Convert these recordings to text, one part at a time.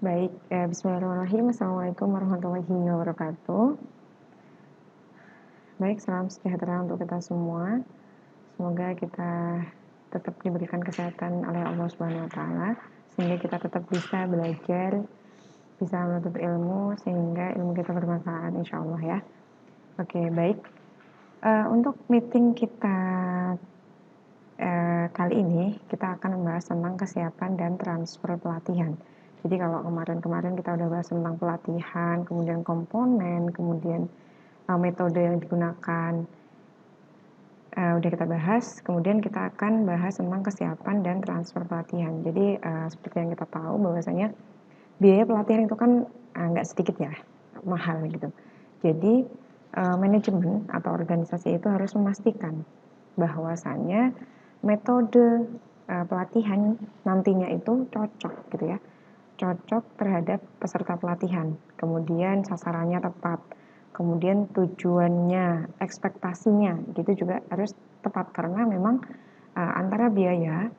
Baik, bismillahirrahmanirrahim. Assalamualaikum warahmatullahi wabarakatuh. Baik, salam sejahtera untuk kita semua. Semoga kita tetap diberikan kesehatan oleh Allah Subhanahu wa taala sehingga kita tetap bisa belajar, bisa menuntut ilmu sehingga ilmu kita bermanfaat insyaallah ya. Oke, baik. Untuk meeting kita kali ini kita akan membahas tentang kesiapan dan transfer pelatihan. Jadi kalau kemarin-kemarin kita udah bahas tentang pelatihan, kemudian komponen, kemudian metode yang digunakan, udah kita bahas. Kemudian kita akan bahas tentang kesiapan dan transfer pelatihan. Jadi seperti yang kita tahu bahwasanya biaya pelatihan itu kan nggak sedikit ya, mahal gitu. Jadi manajemen atau organisasi itu harus memastikan bahwasanya metode pelatihan nantinya itu cocok gitu ya, cocok terhadap peserta pelatihan, kemudian sasarannya tepat, kemudian tujuannya, ekspektasinya gitu juga harus tepat karena memang antara biaya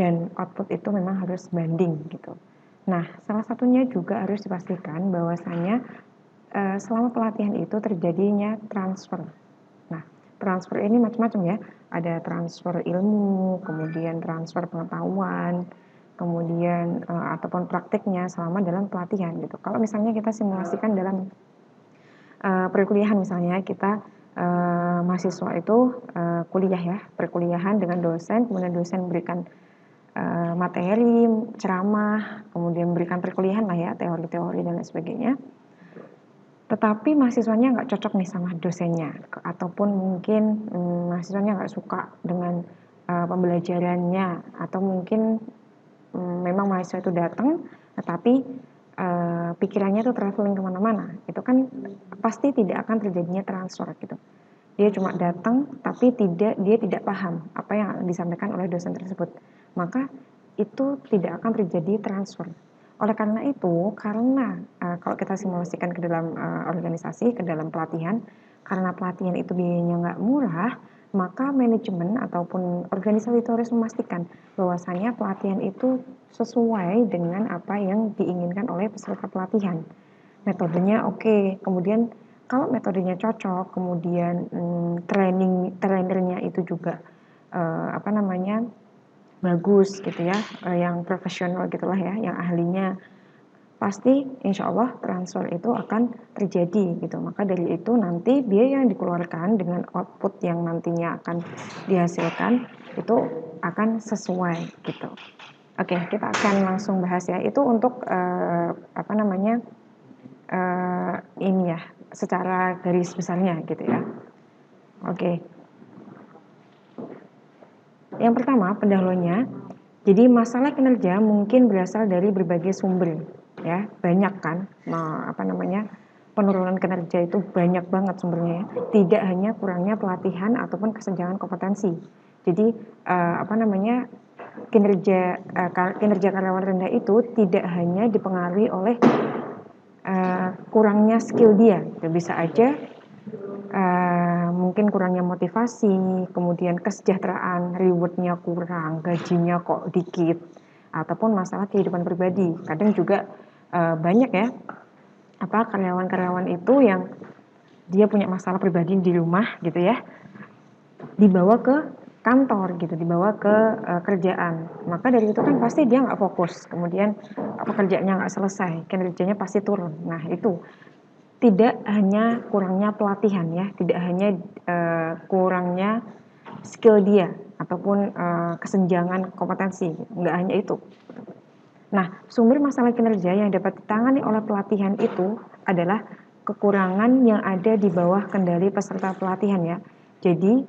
dan output itu memang harus banding gitu. Nah, salah satunya juga harus dipastikan bahwasanya selama pelatihan itu terjadinya transfer. Nah, transfer ini macam-macam ya. Ada transfer ilmu, kemudian transfer pengetahuan, kemudian ataupun praktiknya selama dalam pelatihan gitu. Kalau misalnya kita simulasikan dalam perkuliahan misalnya kita mahasiswa itu kuliah ya, perkuliahan dengan dosen, kemudian dosen memberikan materi, ceramah, kemudian memberikan perkuliahan lah ya, teori-teori dan lain sebagainya. Tetapi mahasiswanya nggak cocok nih sama dosennya, ataupun mungkin mahasiswanya nggak suka dengan pembelajarannya, atau mungkin memang mahasiswa itu datang, tetapi pikirannya tuh traveling kemana-mana, itu kan pasti tidak akan terjadinya transfer gitu. Dia cuma datang, tapi dia tidak paham apa yang disampaikan oleh dosen tersebut. Maka itu tidak akan terjadi transfer. Oleh karena itu, karena kalau kita simulasikan ke dalam organisasi, ke dalam pelatihan, karena pelatihan itu biayanya nggak murah, maka manajemen ataupun organisasi itu harus memastikan bahwasanya pelatihan itu sesuai dengan apa yang diinginkan oleh peserta pelatihan. Metodenya oke, kemudian kalau metodenya cocok, kemudian trainernya itu juga bagus gitu ya, yang profesional gitulah ya, yang ahlinya, pasti insya Allah transfer itu akan terjadi gitu. Maka dari itu nanti biaya yang dikeluarkan dengan output yang nantinya akan dihasilkan itu akan sesuai gitu. Oke, kita akan langsung bahas ya. Itu untuk ini ya, secara garis besarnya gitu ya. Oke. Yang pertama, pendahulunya. Jadi masalah kinerja mungkin berasal dari berbagai sumber, ya banyak kan, penurunan kinerja itu banyak banget sumbernya, ya. Tidak hanya kurangnya pelatihan ataupun kesenjangan kompetensi. Jadi kinerja karyawan rendah itu tidak hanya dipengaruhi oleh kurangnya skill dia, bisa aja mungkin kurangnya motivasi, kemudian kesejahteraan, rewardnya kurang, gajinya kok dikit, ataupun masalah kehidupan pribadi. Kadang juga banyak ya karyawan-karyawan itu yang dia punya masalah pribadi di rumah gitu ya, dibawa ke kantor gitu, dibawa ke kerjaan. Maka dari itu kan pasti dia nggak fokus, kemudian pekerjaannya nggak selesai, kinerjanya pasti turun. Nah itu tidak hanya kurangnya pelatihan ya, tidak hanya kurangnya skill dia ataupun kesenjangan kompetensi, nggak hanya itu. Nah, sumber masalah kinerja yang dapat ditangani oleh pelatihan itu adalah kekurangan yang ada di bawah kendali peserta pelatihan ya. Jadi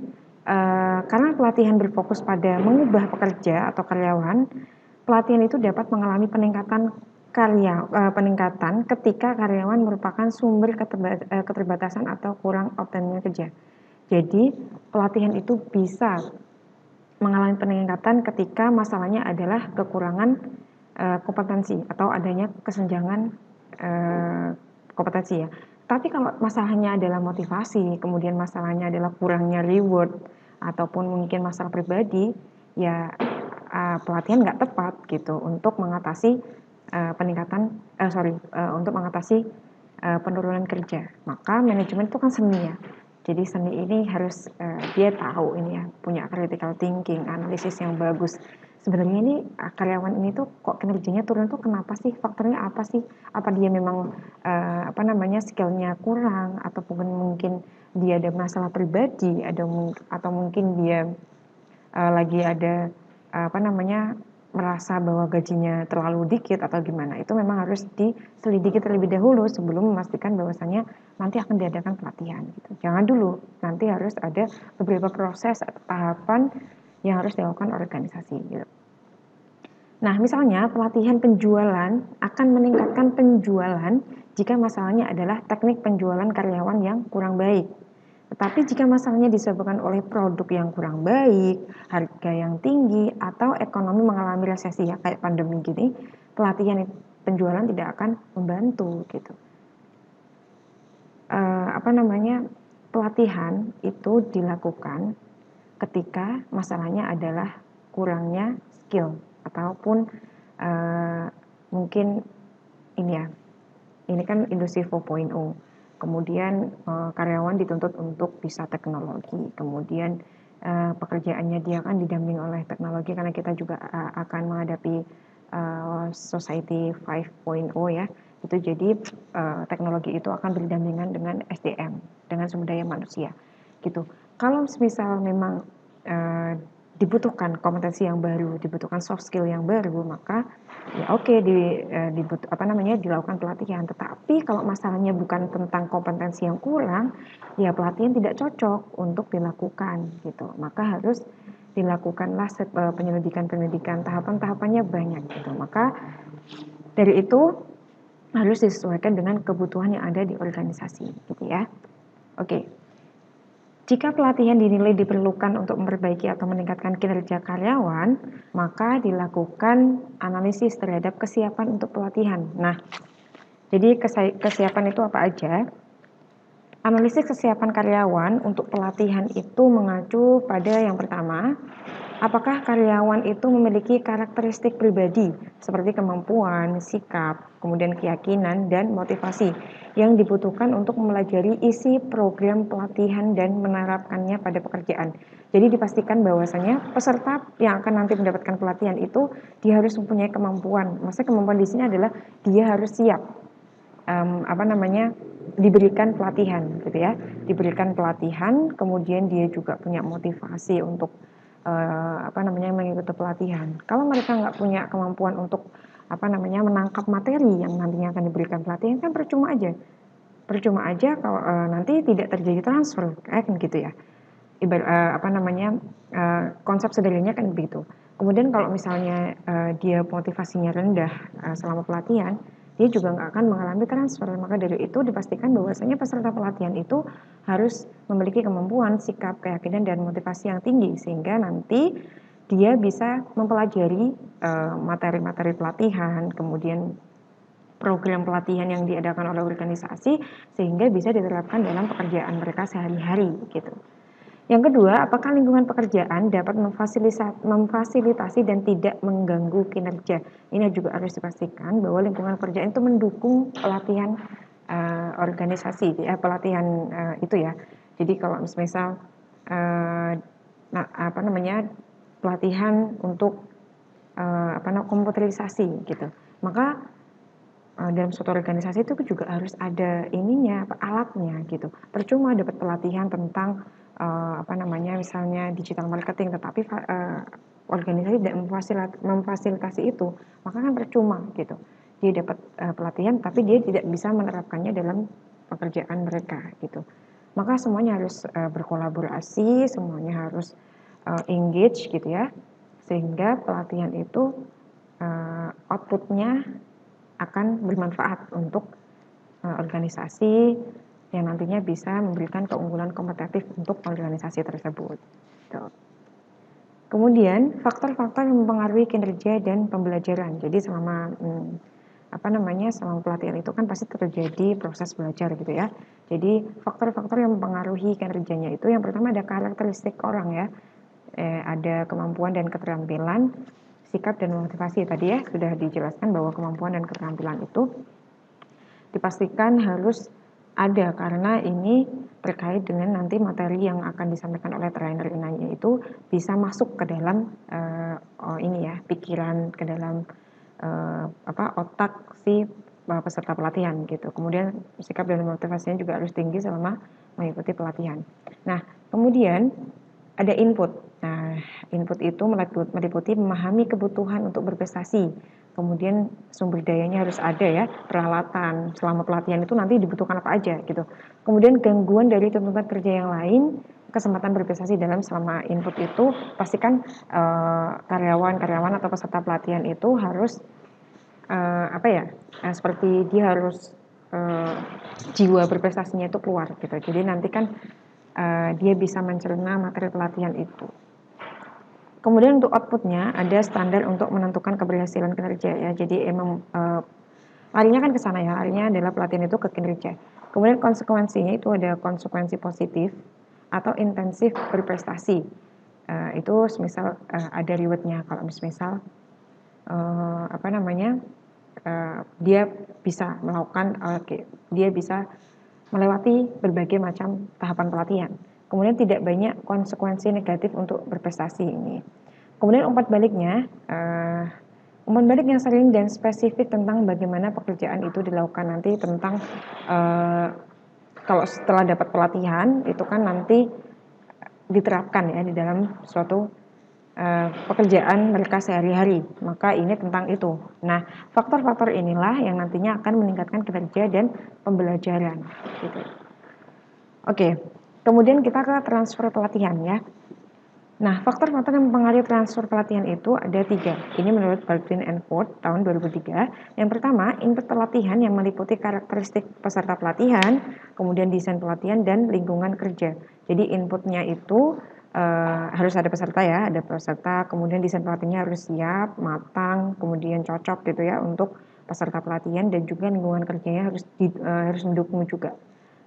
karena pelatihan berfokus pada mengubah pekerja atau karyawan, pelatihan itu dapat mengalami peningkatan ketika karyawan merupakan sumber keterbatasan atau kurang optimalnya kerja. Jadi pelatihan itu bisa mengalami peningkatan ketika masalahnya adalah kekurangan kompetensi atau adanya kesenjangan kompetensi ya. Tapi kalau masalahnya adalah motivasi, kemudian masalahnya adalah kurangnya reward ataupun mungkin masalah pribadi, ya pelatihan nggak tepat gitu untuk mengatasi untuk mengatasi penurunan kerja. Maka manajemen itu kan seni ya. Jadi seni ini harus dia tahu ini ya, punya critical thinking, analisis yang bagus. Sebenarnya ini karyawan ini tuh kok kinerjanya turun tuh kenapa sih? Faktornya apa sih? Apa dia memang skillnya kurang, ataupun mungkin dia ada masalah pribadi, atau mungkin dia lagi ada merasa bahwa gajinya terlalu dikit atau gimana. Itu memang harus diselidiki terlebih dahulu sebelum memastikan bahwasannya nanti akan diadakan pelatihan gitu. Jangan dulu, nanti harus ada beberapa proses atau tahapan yang harus dilakukan organisasi gitu. Nah, misalnya pelatihan penjualan akan meningkatkan penjualan jika masalahnya adalah teknik penjualan karyawan yang kurang baik. Tetapi jika masalahnya disebabkan oleh produk yang kurang baik, harga yang tinggi, atau ekonomi mengalami resesi ya kayak pandemi gini, pelatihan penjualan tidak akan membantu gitu. Pelatihan itu dilakukan ketika masalahnya adalah kurangnya skill ataupun mungkin ini kan industri 4.0. Kemudian karyawan dituntut untuk bisa teknologi. Kemudian pekerjaannya dia kan didampingi oleh teknologi karena kita juga akan menghadapi society 5.0 ya. Itu jadi teknologi itu akan berdampingan dengan SDM, dengan sumber daya manusia. Gitu. Kalau misal memang dibutuhkan kompetensi yang baru, dibutuhkan soft skill yang baru, maka ya oke dilakukan pelatihan. Tetapi kalau masalahnya bukan tentang kompetensi yang kurang, ya pelatihan tidak cocok untuk dilakukan gitu. Maka harus dilakukanlah penyelidikan tahapan-tahapannya banyak gitu. Maka dari itu harus disesuaikan dengan kebutuhan yang ada di organisasi gitu ya. Oke. Jika pelatihan dinilai diperlukan untuk memperbaiki atau meningkatkan kinerja karyawan, maka dilakukan analisis terhadap kesiapan untuk pelatihan. Nah, jadi kesiapan itu apa aja? Analisis kesiapan karyawan untuk pelatihan itu mengacu pada yang pertama, apakah karyawan itu memiliki karakteristik pribadi seperti kemampuan, sikap, kemudian keyakinan, dan motivasi yang dibutuhkan untuk mempelajari isi program pelatihan dan menerapkannya pada pekerjaan. Jadi dipastikan bahwasanya peserta yang akan nanti mendapatkan pelatihan itu dia harus mempunyai kemampuan. Maksudnya kemampuan di sini adalah dia harus siap diberikan pelatihan gitu ya, diberikan pelatihan, kemudian dia juga punya motivasi untuk mengikuti pelatihan. Kalau mereka nggak punya kemampuan untuk menangkap materi yang nantinya akan diberikan pelatihan, kan percuma aja kalau nanti tidak terjadi transfer kan gitu ya. Konsep sederhananya kan begitu. Kemudian kalau misalnya dia motivasinya rendah selama pelatihan, dia juga nggak akan mengalami transfer. Maka dari itu dipastikan bahwasanya peserta pelatihan itu harus memiliki kemampuan, sikap, keyakinan, dan motivasi yang tinggi sehingga nanti dia bisa mempelajari materi-materi pelatihan, kemudian program pelatihan yang diadakan oleh organisasi sehingga bisa diterapkan dalam pekerjaan mereka sehari-hari gitu. Yang kedua, apakah lingkungan pekerjaan dapat memfasilitasi dan tidak mengganggu kinerja? Ini juga harus dipastikan bahwa lingkungan pekerjaan itu mendukung pelatihan organisasi, ya, pelatihan itu ya. Jadi kalau misal pelatihan untuk komputerisasi gitu, maka dalam suatu organisasi itu juga harus ada alatnya gitu. Percuma dapat pelatihan tentang misalnya digital marketing, tetapi organisasi tidak memfasilitasi itu, maka kan percuma gitu. Dia dapat pelatihan, tapi dia tidak bisa menerapkannya dalam pekerjaan mereka gitu. Maka semuanya harus berkolaborasi, semuanya harus engage gitu ya, sehingga pelatihan itu outputnya akan bermanfaat untuk organisasi yang nantinya bisa memberikan keunggulan kompetitif untuk organisasi tersebut. Kemudian faktor-faktor yang mempengaruhi kinerja dan pembelajaran. Jadi selama selama pelatihan itu kan pasti terjadi proses belajar gitu ya. Jadi faktor-faktor yang mempengaruhi kinerjanya itu yang pertama ada karakteristik orang ya, ada kemampuan dan keterampilan, sikap dan motivasi. Tadi ya sudah dijelaskan bahwa kemampuan dan keterampilan itu dipastikan harus ada karena ini terkait dengan nanti materi yang akan disampaikan oleh trainer ini itu bisa masuk ke dalam pikiran, ke dalam otak si peserta pelatihan gitu. Kemudian sikap dan motivasinya juga harus tinggi selama mengikuti pelatihan. Nah, kemudian ada input. Nah, input itu meliputi memahami kebutuhan untuk berprestasi. Kemudian sumber dayanya harus ada ya, peralatan selama pelatihan itu nanti dibutuhkan apa aja gitu. Kemudian gangguan dari tuntutan kerja yang lain, kesempatan berprestasi dalam selama input itu pastikan karyawan-karyawan atau peserta pelatihan itu harus seperti dia harus jiwa berprestasinya itu keluar gitu. Jadi nanti kan dia bisa mencerna materi pelatihan itu. Kemudian untuk outputnya ada standar untuk menentukan keberhasilan kinerja ya. Jadi emang larinya kan ke sana ya, larinya adalah pelatihan itu ke kinerja. Kemudian konsekuensinya itu ada konsekuensi positif atau intensif berprestasi. Itu misal ada rewardnya kalau misal dia bisa melakukan dia bisa melewati berbagai macam tahapan pelatihan. Kemudian tidak banyak konsekuensi negatif untuk berprestasi ini. Kemudian umpan balik yang sering dan spesifik tentang bagaimana pekerjaan itu dilakukan nanti tentang kalau setelah dapat pelatihan itu kan nanti diterapkan ya di dalam suatu pekerjaan mereka sehari-hari. Maka ini tentang itu. Nah, faktor-faktor inilah yang nantinya akan meningkatkan kinerja dan pembelajaran. Gitu. Oke, kemudian kita ke transfer pelatihan ya. Nah, faktor-faktor yang mempengaruhi transfer pelatihan itu ada 3. Ini menurut Baldwin and Ford tahun 2003. Yang pertama, input pelatihan yang meliputi karakteristik peserta pelatihan, kemudian desain pelatihan, dan lingkungan kerja. Jadi inputnya itu harus ada peserta ya, ada peserta, kemudian desain pelatihannya harus siap, matang, kemudian cocok gitu ya untuk peserta pelatihan, dan juga lingkungan kerjanya harus mendukung juga,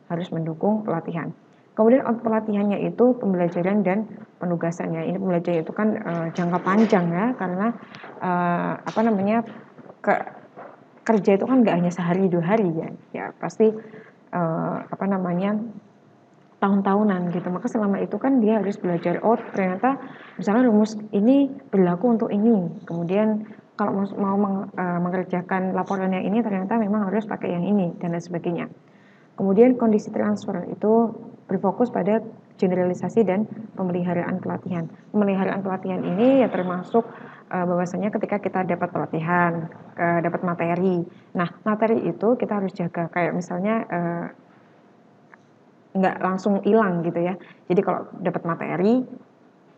harus mendukung pelatihan. Kemudian pelatihannya itu pembelajaran dan penugasannya. Ini pembelajaran itu kan jangka panjang ya, karena kerja itu kan nggak hanya sehari 2 hari ya, ya pasti tahun-tahunan gitu. Maka selama itu kan dia harus belajar, oh ternyata misalnya rumus ini berlaku untuk ini. Kemudian kalau mau mengerjakan laporan yang ini ternyata memang harus pakai yang ini dan lain sebagainya. Kemudian kondisi transfer itu berfokus pada generalisasi dan pemeliharaan pelatihan. Pemeliharaan pelatihan ini ya termasuk bahwasanya ketika kita dapat pelatihan, dapat materi. Nah, materi itu kita harus jaga. Kayak misalnya nggak langsung hilang gitu ya. Jadi kalau dapat materi,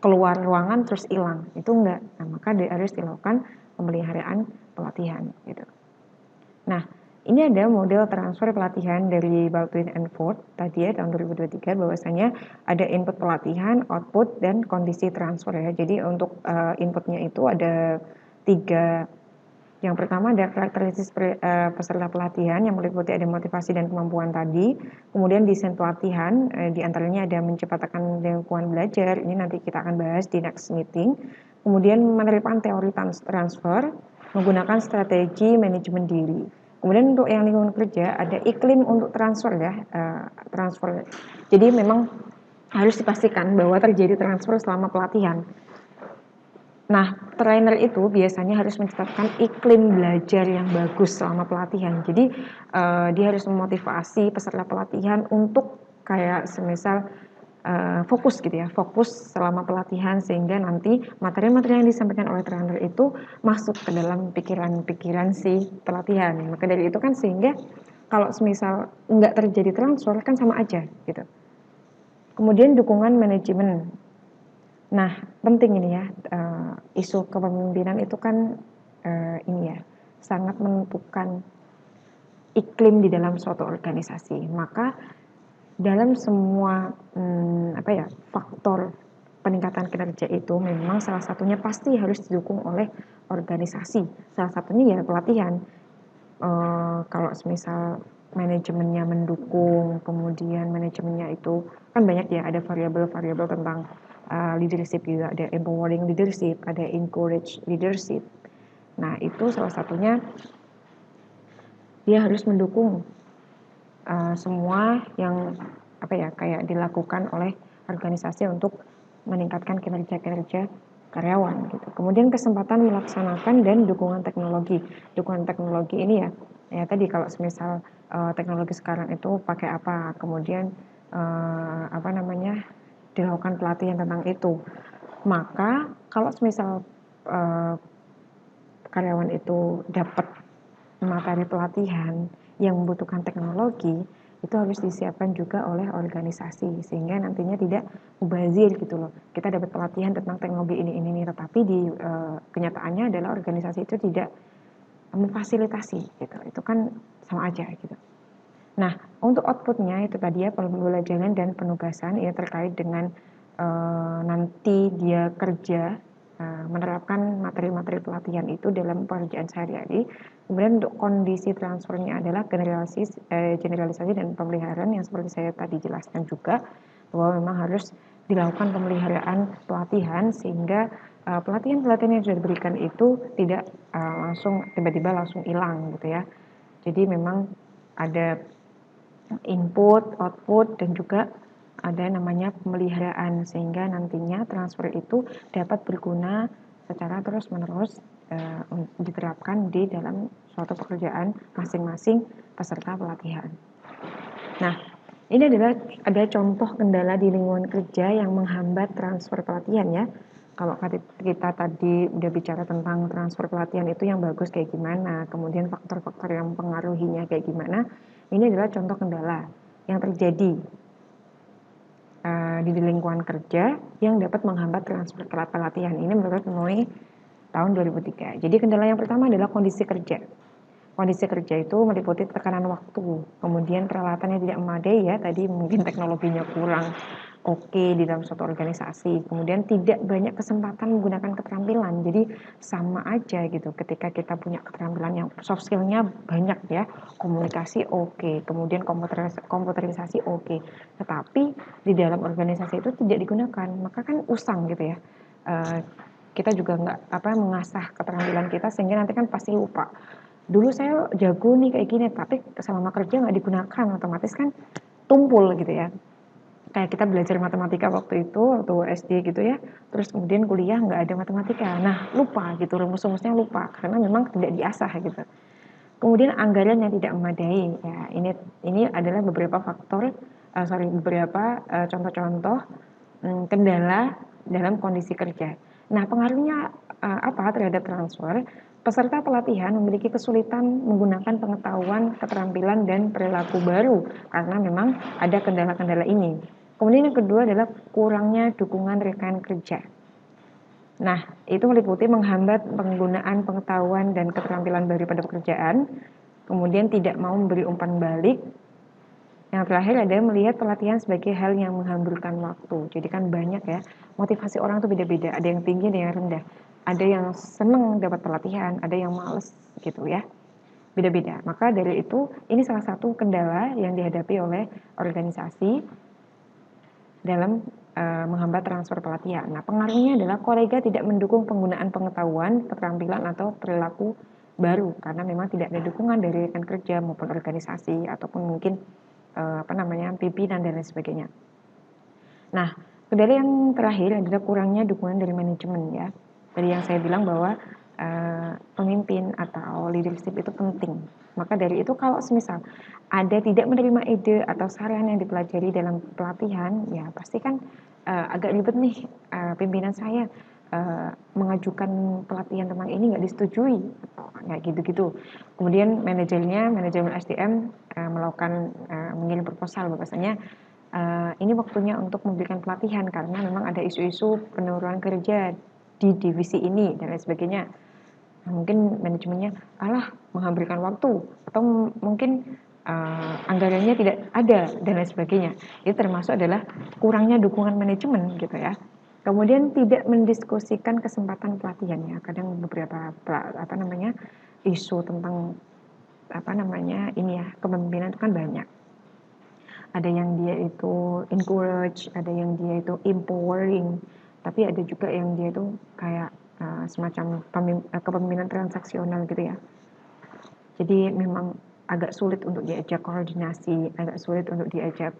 keluar ruangan terus hilang, itu enggak. Nah, maka harus dilakukan pemeliharaan pelatihan gitu. Nah, ini ada model transfer pelatihan dari Baldwin and Ford tadi ya tahun 2023 bahwasanya ada input pelatihan, output, dan kondisi transfer ya. Jadi untuk inputnya itu ada 3. Yang pertama ada karakteristik peserta pelatihan yang meliputi ada motivasi dan kemampuan tadi. Kemudian desain pelatihan, diantaranya ada menciptakan lingkungan belajar. Ini nanti kita akan bahas di next meeting. Kemudian penerapan teori transfer menggunakan strategi manajemen diri. Kemudian untuk yang lingkungan kerja ada iklim untuk transfer ya, transfer. Jadi memang harus dipastikan bahwa terjadi transfer selama pelatihan. Nah, trainer itu biasanya harus menciptakan iklim belajar yang bagus selama pelatihan. Jadi dia harus memotivasi peserta pelatihan untuk kayak semisal fokus gitu ya, fokus selama pelatihan sehingga nanti materi-materi yang disampaikan oleh trainer itu masuk ke dalam pikiran-pikiran si pelatihan. Maka dari itu kan sehingga kalau semisal nggak terjadi transfer kan sama aja gitu. Kemudian dukungan manajemen. Nah, penting ini ya, isu kepemimpinan itu kan ini ya, sangat menentukan iklim di dalam suatu organisasi. Maka dalam semua faktor peningkatan kinerja itu memang salah satunya pasti harus didukung oleh organisasi. Salah satunya ya pelatihan. Kalau misal manajemennya mendukung, kemudian manajemennya itu kan banyak ya, ada variabel-variabel tentang leadership juga, ada empowering leadership, ada encourage leadership. Nah, itu salah satunya dia harus mendukung semua yang kayak dilakukan oleh organisasi untuk meningkatkan kinerja karyawan gitu. Kemudian kesempatan melaksanakan dan dukungan teknologi. Dukungan teknologi ini ya tadi kalau semisal teknologi sekarang itu pakai apa, kemudian dilakukan pelatihan tentang itu. Maka kalau semisal karyawan itu dapat materi pelatihan yang membutuhkan teknologi, itu harus disiapkan juga oleh organisasi sehingga nantinya tidak mubazir gitu loh. Kita dapat pelatihan tentang teknologi ini tetapi di kenyataannya adalah organisasi itu tidak memfasilitasi gitu. Itu kan sama aja gitu. Nah, untuk outputnya itu tadi ya pembelajaran dan penugasan ini terkait dengan nanti dia kerja menerapkan materi-materi pelatihan itu dalam pekerjaan sehari-hari. Kemudian untuk kondisi transfernya adalah generalisasi dan pemeliharaan yang seperti saya tadi jelaskan juga bahwa memang harus dilakukan pemeliharaan pelatihan sehingga pelatihan-pelatihan yang sudah diberikan itu tidak langsung tiba-tiba langsung hilang gitu ya. Jadi memang ada input, output, dan juga ada namanya pemeliharaan sehingga nantinya transfer itu dapat berguna secara terus-menerus diterapkan di dalam suatu pekerjaan masing-masing peserta pelatihan. Nah, ini adalah ada contoh kendala di lingkungan kerja yang menghambat transfer pelatihan ya. Kalau kita tadi udah bicara tentang transfer pelatihan itu yang bagus kayak gimana, kemudian faktor-faktor yang mempengaruhinya kayak gimana, ini adalah contoh kendala yang terjadi di lingkungan kerja yang dapat menghambat transfer pelatihan. Ini menurut MOE tahun 2003. Jadi kendala yang pertama adalah kondisi kerja. Kondisi kerja itu meliputi tekanan waktu, kemudian peralatannya tidak memadai ya, tadi mungkin teknologinya kurang oke di dalam suatu organisasi, kemudian tidak banyak kesempatan menggunakan keterampilan, jadi sama aja gitu ketika kita punya keterampilan yang soft skill-nya banyak ya, komunikasi oke, kemudian komputerisasi oke, tetapi di dalam organisasi itu tidak digunakan, maka kan usang gitu ya. Kita juga nggak mengasah keterampilan kita sehingga nanti kan pasti lupa. Dulu saya jago nih kayak gini, tapi selama kerja nggak digunakan, otomatis kan tumpul gitu ya. Kayak kita belajar matematika waktu itu, waktu SD gitu ya, terus kemudian kuliah nggak ada matematika. Nah, lupa gitu, rumus-rumusnya lupa, karena memang tidak diasah gitu. Kemudian anggaran yang tidak memadai, ya ini adalah beberapa faktor, beberapa contoh-contoh kendala dalam kondisi kerja. Nah, pengaruhnya apa terhadap transfer? Peserta pelatihan memiliki kesulitan menggunakan pengetahuan, keterampilan, dan perilaku baru karena memang ada kendala-kendala ini. Kemudian yang kedua adalah kurangnya dukungan rekan kerja. Nah, itu meliputi menghambat penggunaan pengetahuan dan keterampilan baru pada pekerjaan, kemudian tidak mau memberi umpan balik. Yang terakhir adalah melihat pelatihan sebagai hal yang menghamburkan waktu. Jadi kan banyak ya, motivasi orang tuh beda-beda, ada yang tinggi, ada yang rendah. Ada yang seneng dapat pelatihan, ada yang males gitu ya. Beda-beda. Maka dari itu, ini salah satu kendala yang dihadapi oleh organisasi dalam menghambat transfer pelatihan. Nah, pengaruhnya adalah kolega tidak mendukung penggunaan pengetahuan, keterampilan, atau perilaku baru karena memang tidak ada dukungan dari rekan kerja maupun organisasi ataupun mungkin pimpinan dan lain sebagainya. Nah, kendala yang terakhir adalah kurangnya dukungan dari manajemen ya. Tadi yang saya bilang bahwa pemimpin atau leadership itu penting. Maka dari itu kalau semisal ada tidak menerima ide atau saran yang dipelajari dalam pelatihan, ya pasti kan agak ribet nih pimpinan saya mengajukan pelatihan tentang ini nggak disetujui, nggak gitu-gitu. Kemudian manajemen SDM melakukan mengirim proposal bahwasanya ini waktunya untuk memberikan pelatihan karena memang ada isu-isu penurunan kerja di divisi ini dan lain sebagainya. Nah, mungkin manajemennya menghamburkan waktu atau mungkin anggarannya tidak ada dan lain sebagainya. Itu termasuk adalah kurangnya dukungan manajemen gitu ya. Kemudian tidak mendiskusikan kesempatan pelatihannya. Kadang beberapa isu tentang kepemimpinan itu kan banyak. ada yang dia itu encourage, ada yang dia itu empowering, tapi ada juga yang dia itu kayak semacam kepemimpinan transaksional gitu ya. Jadi memang agak sulit untuk diajak koordinasi, agak sulit untuk diajak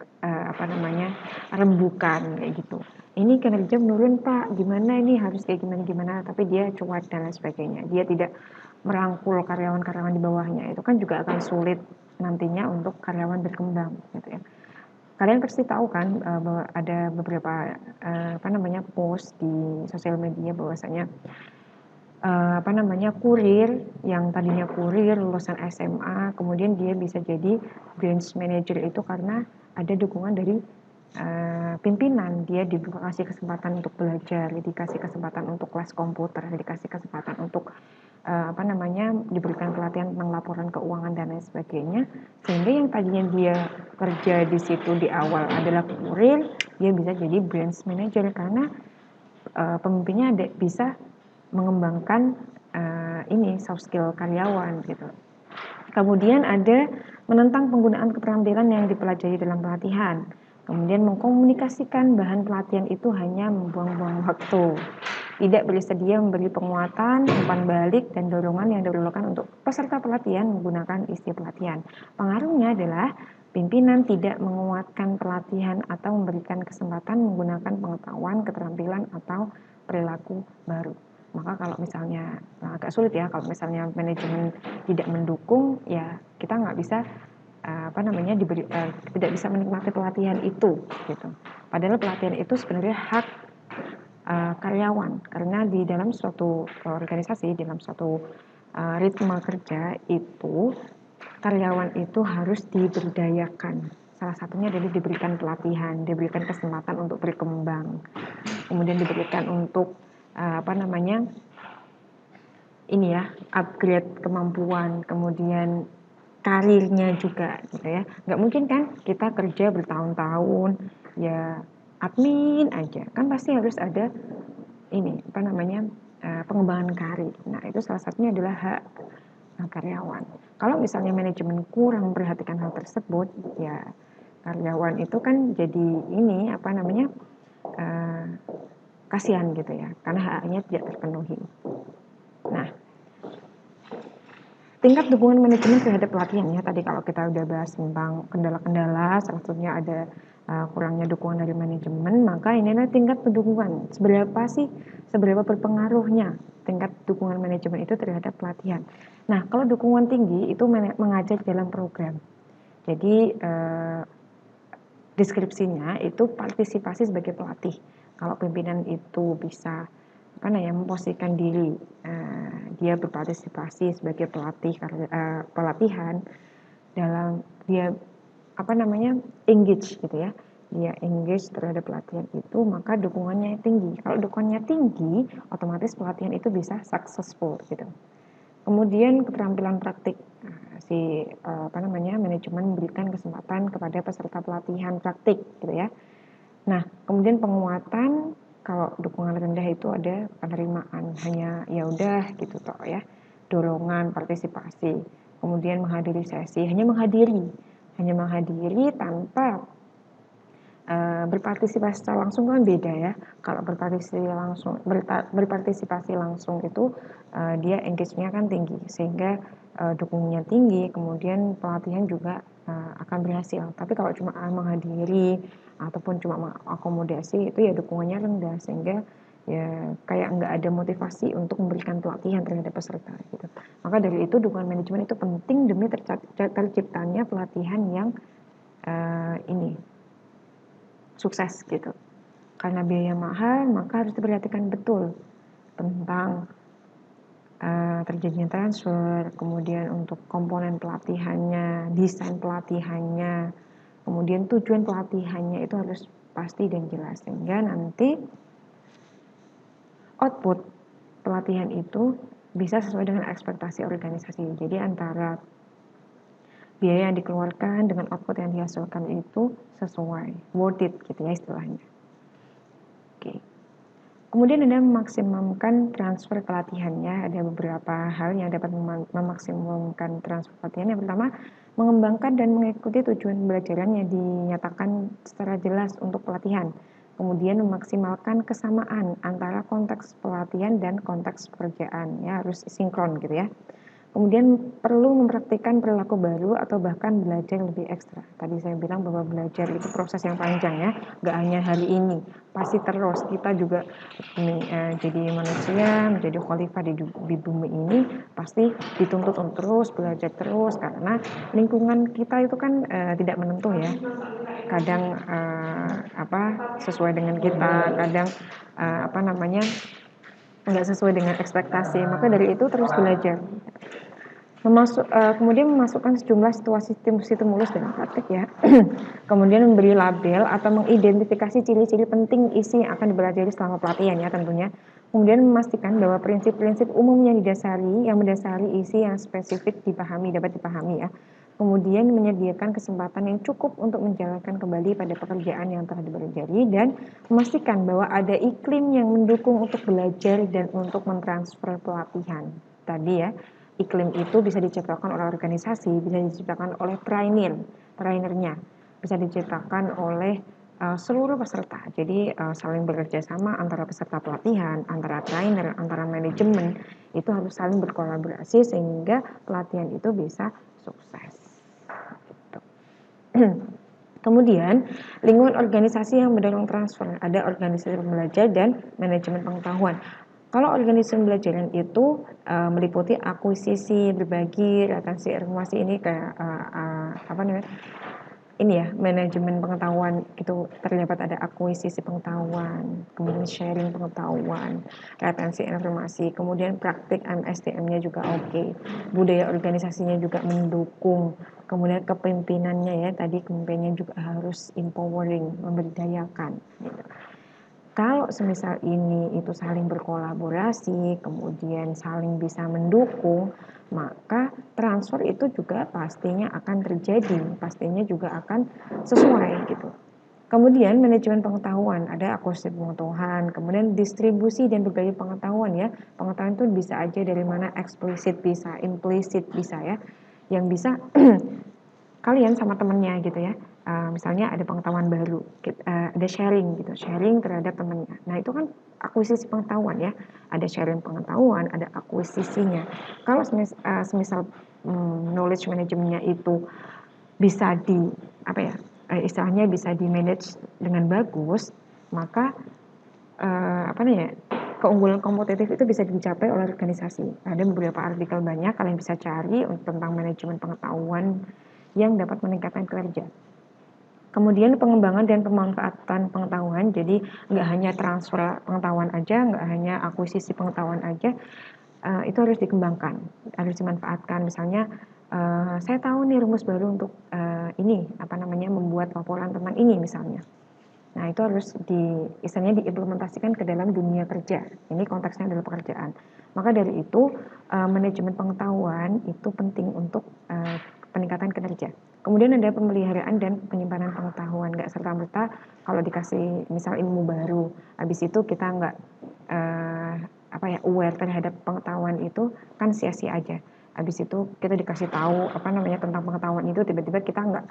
rembukan kayak gitu. Ini kinerja menurun Pak, gimana ini harus kayak gimana, tapi dia cuek dan lain sebagainya. Dia tidak merangkul karyawan-karyawan di bawahnya, itu kan juga akan sulit nantinya untuk karyawan berkembang gitu ya. Kalian pasti tahu kan bahwa ada beberapa post di sosial media bahwasanya kurir yang tadinya kurir lulusan SMA kemudian dia bisa jadi branch manager itu karena ada dukungan dari pimpinan. Dia dikasih kesempatan untuk belajar, dikasih kesempatan untuk kelas komputer, dikasih kesempatan untuk diberikan pelatihan tentang laporan keuangan dan lain sebagainya, sehingga yang tadinya dia kerja di situ di awal adalah kurir, dia bisa jadi branch manager karena pemimpinnya bisa mengembangkan ini soft skill karyawan gitu. Kemudian ada menentang penggunaan keterampilan yang dipelajari dalam pelatihan. Kemudian mengkomunikasikan bahan pelatihan itu hanya membuang-buang waktu. Tidak bersedia memberi penguatan, umpan balik, dan dorongan yang diperlukan untuk peserta pelatihan menggunakan isi pelatihan. Pengaruhnya adalah pimpinan tidak menguatkan pelatihan atau memberikan kesempatan menggunakan pengetahuan, keterampilan, atau perilaku baru. Maka kalau misalnya agak sulit ya, kalau misalnya manajemen tidak mendukung, ya kita nggak bisa tidak bisa menikmati pelatihan itu gitu. Padahal pelatihan itu sebenarnya hak karyawan, karena di dalam suatu organisasi, dalam suatu ritme kerja itu karyawan itu harus diberdayakan. Salah satunya adalah diberikan pelatihan, diberikan kesempatan untuk berkembang, kemudian diberikan untuk upgrade kemampuan, kemudian karirnya juga gitu ya. Nggak mungkin kan kita kerja bertahun-tahun ya admin aja, kan pasti harus ada pengembangan karir. Nah itu salah satunya adalah hak karyawan. Kalau misalnya manajemen kurang memperhatikan hal tersebut, ya karyawan itu kan jadi kasihan gitu ya, karena haknya tidak terpenuhi. Nah, tingkat dukungan manajemen terhadap pelatihan ya, tadi kalau kita udah bahas tentang kendala-kendala, salah satunya ada kurangnya dukungan dari manajemen, maka ini adalah tingkat dukungan. Seberapa berpengaruhnya tingkat dukungan manajemen itu terhadap pelatihan. Nah, kalau dukungan tinggi itu mengajar dalam program. Jadi deskripsinya itu partisipasi sebagai pelatih. Kalau pimpinan itu bisa memposisikan diri, dia berpartisipasi sebagai pelatihan dalam dia engage gitu ya, dia engage terhadap pelatihan itu, maka dukungannya tinggi. Kalau dukungannya tinggi, otomatis pelatihan itu bisa successful gitu. Kemudian keterampilan praktik, manajemen memberikan kesempatan kepada peserta pelatihan praktik gitu ya. Nah, kemudian penguatan, kalau dukungan rendah itu ada penerimaan, hanya ya udah gitu toh ya, dorongan, partisipasi, kemudian menghadiri sesi, hanya menghadiri tanpa berpartisipasi secara langsung kan beda ya. Kalau berpartisipasi langsung itu dia engage-nya kan tinggi, sehingga dukungannya tinggi, kemudian pelatihan juga akan berhasil. Tapi kalau cuma menghadiri ataupun cuma mengakomodasi itu ya dukungannya rendah, sehingga ya kayak nggak ada motivasi untuk memberikan pelatihan terhadap peserta gitu. Maka dari itu dukungan manajemen itu penting demi terciptanya pelatihan yang sukses gitu. Karena biaya mahal, maka harus diperhatikan betul tentang terjadinya transfer, kemudian untuk komponen pelatihannya, desain pelatihannya, kemudian tujuan pelatihannya itu harus pasti dan jelas, sehingga nanti output pelatihan itu bisa sesuai dengan ekspektasi organisasi. Jadi antara biaya yang dikeluarkan dengan output yang dihasilkan itu sesuai, worth it gitu ya istilahnya. Oke. Kemudian Anda memaksimumkan transfer pelatihannya. Ada beberapa hal yang dapat memaksimumkan transfer pelatihan. Yang pertama, mengembangkan dan mengikuti tujuan pembelajaran yang dinyatakan secara jelas untuk pelatihan. Kemudian memaksimalkan kesamaan antara konteks pelatihan dan konteks pekerjaan. Ya, harus sinkron gitu ya. Kemudian perlu mempraktikkan perilaku baru atau bahkan belajar lebih ekstra. Tadi saya bilang bahwa belajar itu proses yang panjang ya, nggak hanya hari ini, pasti terus. Kita juga jadi manusia, menjadi khalifah di bumi ini pasti dituntut untuk terus belajar terus karena lingkungan kita itu kan tidak menentu ya. Kadang sesuai dengan kita, kadang nggak sesuai dengan ekspektasi. Maka dari itu terus belajar. Kemudian memasukkan sejumlah situasi stimulus dalam praktik ya. Kemudian memberi label atau mengidentifikasi ciri-ciri penting isi yang akan dipelajari selama pelatihan ya tentunya. Kemudian memastikan bahwa prinsip-prinsip umum yang mendasari isi yang spesifik dapat dipahami ya. Kemudian menyediakan kesempatan yang cukup untuk menjalankan kembali pada pekerjaan yang telah dipelajari dan memastikan bahwa ada iklim yang mendukung untuk belajar dan untuk mentransfer pelatihan. Tadi ya, iklim itu bisa diciptakan oleh organisasi, bisa diciptakan oleh trainernya, bisa diciptakan oleh seluruh peserta. Jadi saling bekerja sama antara peserta pelatihan, antara trainer, antara manajemen, itu harus saling berkolaborasi sehingga pelatihan itu bisa sukses. Gitu. Kemudian, lingkungan organisasi yang mendorong transfer, ada organisasi pembelajar dan manajemen pengetahuan. Kalau organisasi pembelajaran itu meliputi akuisisi, berbagi, retensi informasi ini kayak manajemen pengetahuan itu terdapat ada akuisisi pengetahuan, kemudian sharing pengetahuan, retensi informasi, kemudian praktik MSDM-nya juga oke. Budaya organisasinya juga mendukung, kemudian kepemimpinannya ya, tadi kepemimpinannya juga harus empowering, memberdayakan gitu. Kalau semisal ini itu saling berkolaborasi, kemudian saling bisa mendukung, maka transfer itu juga pastinya akan terjadi, pastinya juga akan sesuai gitu. Kemudian manajemen pengetahuan, ada akuisisi pengetahuan, kemudian distribusi dan berbagi pengetahuan ya. Pengetahuan itu bisa aja dari mana eksplisit bisa, implisit bisa ya. Yang bisa kalian sama temennya gitu ya. Misalnya ada pengetahuan baru, ada sharing gitu, sharing terhadap temennya. Nah itu kan akuisisi pengetahuan ya, ada sharing pengetahuan, ada akuisisinya. Kalau semisal knowledge manajemennya itu bisa istilahnya bisa di manage dengan bagus, maka keunggulan kompetitif itu bisa dicapai oleh organisasi. Ada beberapa artikel banyak kalian bisa cari tentang manajemen pengetahuan yang dapat meningkatkan kinerja. Kemudian pengembangan dan pemanfaatan pengetahuan, jadi nggak hanya transfer pengetahuan aja, nggak hanya akuisisi pengetahuan aja, itu harus dikembangkan, harus dimanfaatkan. Misalnya, saya tahu nih rumus baru untuk membuat laporan tentang ini misalnya. Nah itu harus diimplementasikan ke dalam dunia kerja. Ini konteksnya adalah pekerjaan. Maka dari itu manajemen pengetahuan itu penting untuk peningkatan kinerja. Kemudian ada pemeliharaan dan penyimpanan pengetahuan. Nggak serta-merta kalau dikasih misal ilmu baru, habis itu kita nggak aware terhadap pengetahuan itu kan sia-sia aja. Habis itu kita dikasih tahu tentang pengetahuan itu, tiba-tiba kita nggak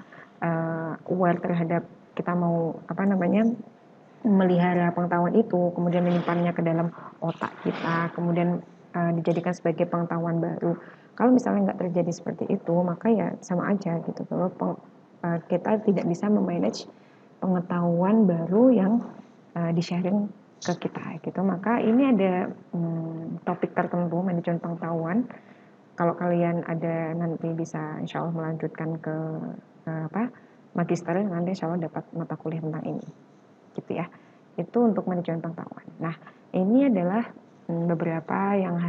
aware terhadap kita mau melihara pengetahuan itu, kemudian menyimpannya ke dalam otak kita, kemudian dijadikan sebagai pengetahuan baru. Kalau misalnya nggak terjadi seperti itu, maka ya sama aja gitu, bahwa kita tidak bisa memanage pengetahuan baru yang di-sharing ke kita gitu. Maka ini ada topik tertentu manajemen pengetahuan. Kalau kalian ada nanti bisa insya Allah melanjutkan ke magister, nanti insya Allah dapat mata kuliah tentang ini gitu ya. Itu untuk manajemen pengetahuan. Nah ini adalah beberapa yang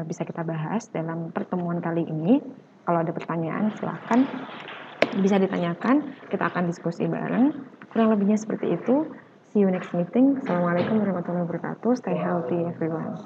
bisa kita bahas dalam pertemuan kali ini. Kalau ada pertanyaan silahkan bisa ditanyakan, kita akan diskusi bareng. Kurang lebihnya seperti itu. See you next meeting. Assalamualaikum warahmatullahi wabarakatuh. Stay healthy everyone.